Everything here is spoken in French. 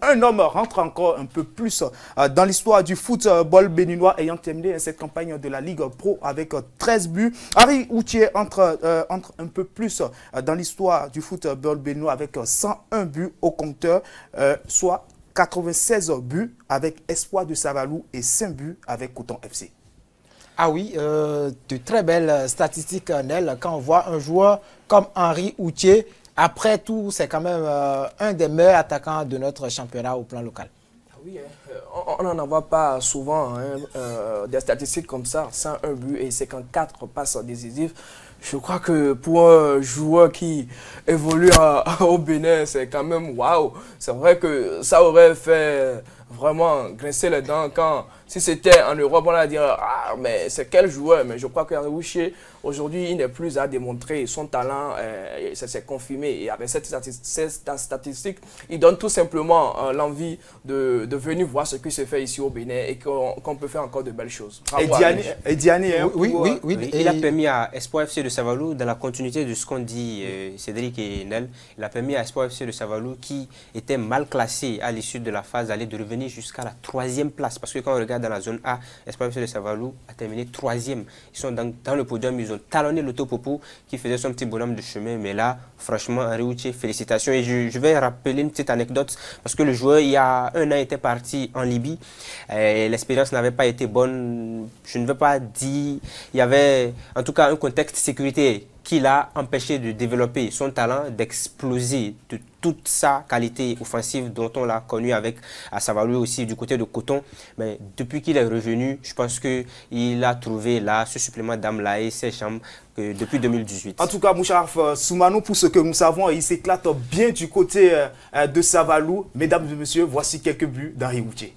un homme rentre encore un peu plus dans l'histoire du football béninois ayant terminé cette campagne de la Ligue Pro avec 13 buts. Henri Houtier entre un peu plus dans l'histoire du football béninois avec 101 buts au compteur, soit 96 buts avec Espoir de Savalou et 5 buts avec Coton FC. Ah oui, de très belles statistiques, Nel, quand on voit un joueur comme Henri Houtier. Après tout, c'est quand même un des meilleurs attaquants de notre championnat au plan local. Oui, on n'en voit pas souvent des statistiques comme ça, 101 buts et 54 passes décisives. Je crois que pour un joueur qui évolue au Bénin, c'est quand même waouh. C'est vrai que ça aurait fait vraiment grincer les dents quand, si c'était en Europe, on allait dire ah mais c'est quel joueur. Mais je crois qu'Henri Houtier, aujourd'hui, il n'est plus à démontrer son talent, ça s'est confirmé. Et avec cette statistique, il donne tout simplement l'envie de venir voir ce qui se fait ici au Bénin et qu'on peut faire encore de belles choses. Et Diani, oui. Il a permis à Espoir FC de Savalou, dans la continuité de ce qu'ont dit Cédric et Nel, il a permis à Espoir FC de Savalou, qui était mal classé à l'issue de la phase, d'aller de revenir jusqu'à la 3e place. Parce que quand on regarde dans la zone A, Espoir FC de Savalou a terminé 3e. Ils sont dans le podium, ils ont talonné l'Autopopo qui faisait son petit bonhomme de chemin. Mais là, franchement, Henri Houtier, félicitations. Et je vais rappeler une petite anecdote, parce que le joueur, il y a un an, était parti en Libye. L'expérience n'avait pas été bonne. Je ne veux pas dire... Il y avait en tout cas un contexte sécurité qui l'a empêché de développer son talent, d'exploser de toute sa qualité offensive dont on l'a connu avec à Savalou aussi du côté de Coton. Mais depuis qu'il est revenu, je pense qu'il a trouvé là ce supplément d'âme-là et ses chambres depuis 2018. En tout cas, Moucharaf Soumano, pour ce que nous savons, il s'éclate bien du côté de Savalou. Mesdames et messieurs, voici quelques buts d'Henri Houtier.